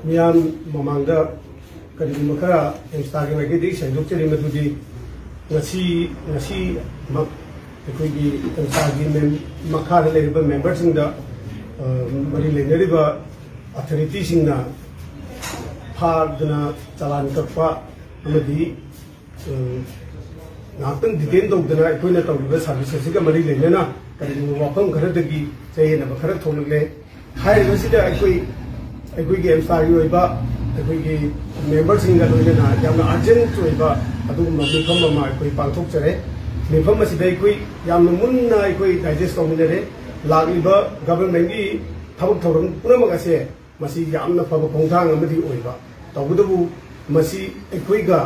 मियाम ममांगदा करीम खरा एमस्टार के मगे दी संयुक्त री मधुदी नसी नसी मक अखोगी एमस्टार की मखा लेरिबा मेंबर सिंगदा मरी लेनरिबा अथॉरिटी सिंगना फादना चलान कपा अमदी नातन डिटेन तौदना अखोइना तौरिबा सर्विसेस सिगा मरी लेनना करीम वाफम खरदगी चयेना खरा थोलले हाइबसिदा अखोगी एमस्टार की ओइबा अखोगी मेंबर सिंगा लोइना यामना अर्जेंट ओइबा अदुगुम मिफम अमा अखोई पांथोकचरे मिफम असिदा अखोई यामना मुन्ना अखोई डाइजेस्ट तौमिनरे लागिबा गवर्नमेंट की थबक थौरम पुनमक असे मसी यामना फब खोंथांग अमदी ओइबा तौबदबु मसी अखोईगा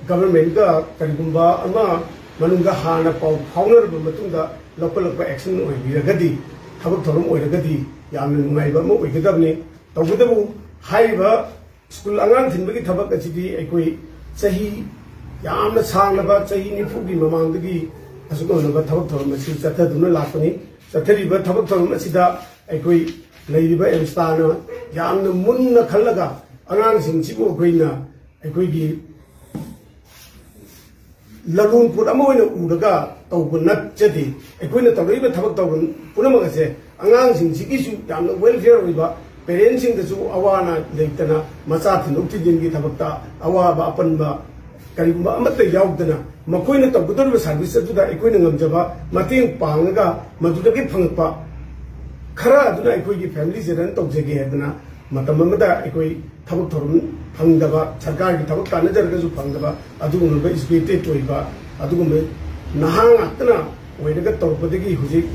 गवर्नमेंट का करिगुंबा अमा मनुंगा हाना पाउ फाउनरब मतुंगा लोकल एक्शन ओइबिरगदी थबक थौरम ओइरगदी यामना नुंगाइबा मो ओइगदबनी तौबदबु हाइबा स्कूल अंगान थिनबगी थबक असिदी अखोई सही यामना सांगलबा सही निफु की ममांगदगी असुगोनबा थबक थौरम असी चथदुना लापनी चथरीबा थबक थौरम असिदा अखोई लेरिबा एमस्टाना यामना मुन्ना खल्लगा अंगान सिंसिबु अखोइना अखोइगी ललून पुट अमा ओइना उरगा तौब नचदी अखोइना तौरिबा थबक तौबन पुनमक असे अंगान सिंसिगिसु यामना वेलफेयर ओइबा पेरेंट्स सिंगदसु अवाना लेतना मचा थिनोक थिजिनगी थबकता अवाबा अपनबा करिगुंबा अमत्ता यावदना मखोइना तौगदरबा सर्विस अदुदा अखोइना ngamjaba मतेंग पांगगा मदुदगी फंगपा खरा अदुना अखोइगी फैमिली से रन तौजगे हेदना मतम अमदा अखोइ थबक थोरम फंगदबा सरकार की थबक तानजरगसु फंगदबा अदुगुंबा स्पेक्टेड ओइबा अदुगुंबा नहांग अतना ओइरगा तौरपदगी हुजिक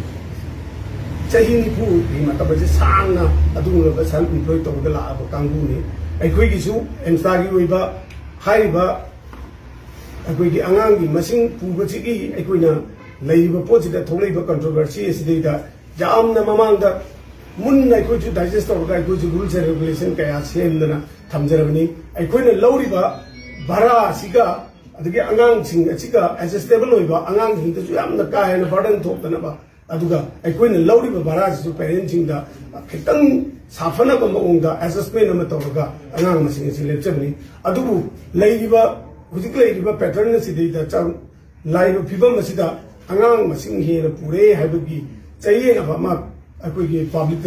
चाही निफु की मतम से सांगना अदुगुंबा सेल्फ एम्प्लॉय तौरगा लाबा कांगुनी अखोइगिसु एमस्टागी ओइबा हाइबा अखोइगी अंगांगी मसिंग पुबसिगी अखोइना लेइबा पोजिदा थोलैबा कंट्रोवर्सी असिदैदा यामना ममांगदा मुन्ना अखोइजु डाइजेस्ट तौरगा अखोइजु रूल्स एंड रेगुलेशन कया सेमदना थमजरबनी अखोइना लौरिबा भारा सिगा अदगी अंगांग सिंग असिगा एडजस्टेबल ओइबा अंगांग सिंगदसु यामना काहेना बर्डन थोकतनबा अदुगा अखोइना लौरिबा भारा सिसु पेरेंट्स सिंगदा खितंग साफनबा मओंगदा एडजस्टमेंट अमा तौरगा अंगांग मसिंग सि लेपचबनी अदुबु लेइबा हुजिक लेइबा पैटर्न सिदैदा चाउ लाइबा फिबम मसिदा अंगांग मसिंग हेना पुरे हाइबगी चाहिए ना अखोई पब्लिक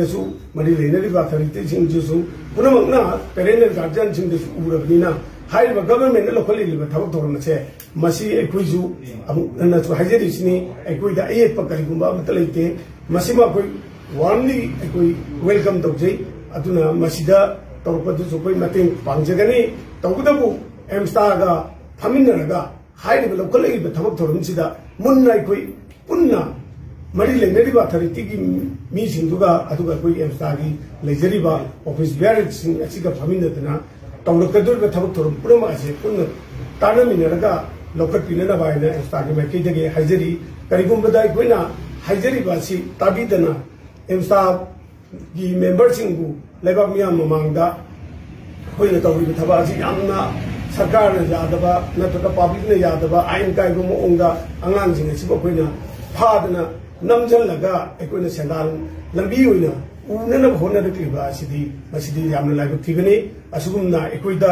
मरी लेनरीबा अथॉरिटी सिंगसु पुनमकना पेरेंटल गार्जियन सिंगसु उरबनीना हाइबा गवर्नमेंट लोखलिबा थबक थोरमसे मसी अखोइजु अमुनसु हाइजरिसिनी अखोइदा अयेप करिगुंबा अमत लेते मसिमा अखोइ वार्मली अखोइ वेलकम तौजै अदुना मसिदा तौरपदुसु अखोइ मतेंग पांजगनी तौगदबु एमस्टागा फमिनरगा हाइबा लोखलिबा थबक थोरमसिदा मुन्ना अखोइ पुन्ना मरी लेनरीबा अथॉरिटी की मीसिंगदुगा अदुगा कोई एमस्टार की लेजरीबा ऑफिस बेयरर्स सिंग असिगा फमिनदना तौरकदुरबा थबक थोरम पुरमा असे पुन्न तानमिनरगा लोकट पिनना बायना एमस्टार की मैकेजगे हाइजरी करिगुंबदा कोइना हाइजरीबा सि ताबिदना एमस्टार की मेंबर सिंगबु लेबा मियाम ममांगदा कोइना तौरिबा थबा असि यामना सरकार ने यादबा नतका पब्लिक ने यादबा आइन कायगु मोंगदा अंगांग सिंग असिबा कोइना फादना नमजलगा अखोइना सेंदाल लंबी ओइना उननब होनरक्लिबा सिदी मसिदी यामना लाइबक थिगनी असुगुमना अखोइदा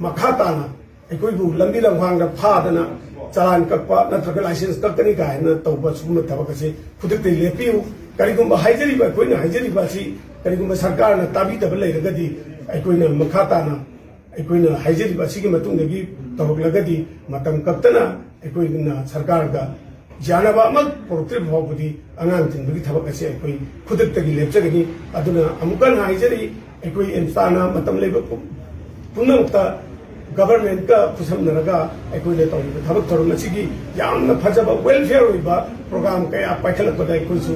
मखाताना अखोइबु लंबी लंगवांगदा फादना चालान कक्पा नत्रका लाइसेंस कक्कनी कायना तौबा सुगुम थबकसे खुदते लेपिउ करिगुम हाइजरीबा अखोइना हाइजरीबा सि करिगुम सरकारना ताबिदब लेरगदी अखोइना मखाताना अखोइना हाइजरीबा सिगी मतुंगदगी तौरगलगदी मतम कक्तना अखोइना सरकारगा जानबा अमक पोर्ट्रेट भावबुदी अंगांग थिनबगी थबक असे अखोइ खुदतगी लेपचगनी अदुना अमुकन हाइजरी अखोइ एमस्टाना मतम लेब पुनमता गवर्नमेंट का पुसमनरगा अखोइने तौरिबा थबक थोरम असिगी यामना फजबा वेलफेयर ओइबा प्रोग्राम कया पाइखलकपदा अखोइसु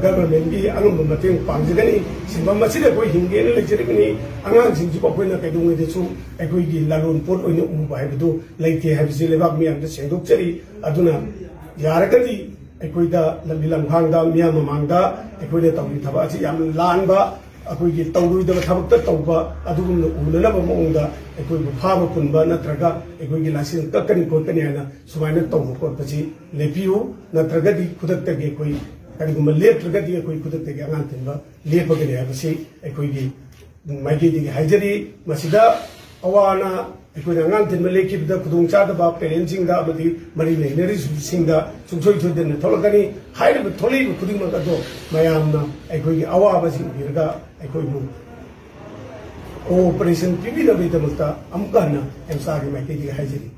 गवर्नमेंट की अंगम मतेंग पांजगनी सिंबम मसिदे कोइ हिंगेन लेजरगनी अंगांग सिंजु कोइना कैदुंगेदेसु अखोइगी लालोन पोट ओइने उबा हाइबदु लेते हाइबसि लेबाक मियामदा सेंदोकचरी अदुना यारगदी अखोइदा लंबी लंघांगदा मियाम ममांगदा अखोइने तौरि थबा असि याम लानबा अखोइगी तौरुइदबा थबकता तौबा अदुगुमना उननबा मोंगदा अखोइबु फाबा पुनबा नत्रगा अखोइगी लाइसेंस कक्कनी कोकनी हाना सुमाइना तौबा कोटपसि लेपियु नत्रगदी खुदतगे अखोइ करिगुम लेपत्रगदी अखोइ खुदतगे अंगांग थिनबा लेपगने हाबसि अखोइगी माइकी हाइजरी मसिदा अवाना अखोना अंगांग तिन लेखिबदा खुदोंग चादबा पेरेंट्सिंग दा अमदी मरी लेनरी सिंग दा सुंसोय थोदन थोलकनी हाइब थोलिब खुदिंग मगदो मयामना अखोगी अवाबा सिंग बिरगा अखोइबु ऑपरेशन पिबी दबे दमता अमकाना एमसा की माइकी हाइजरी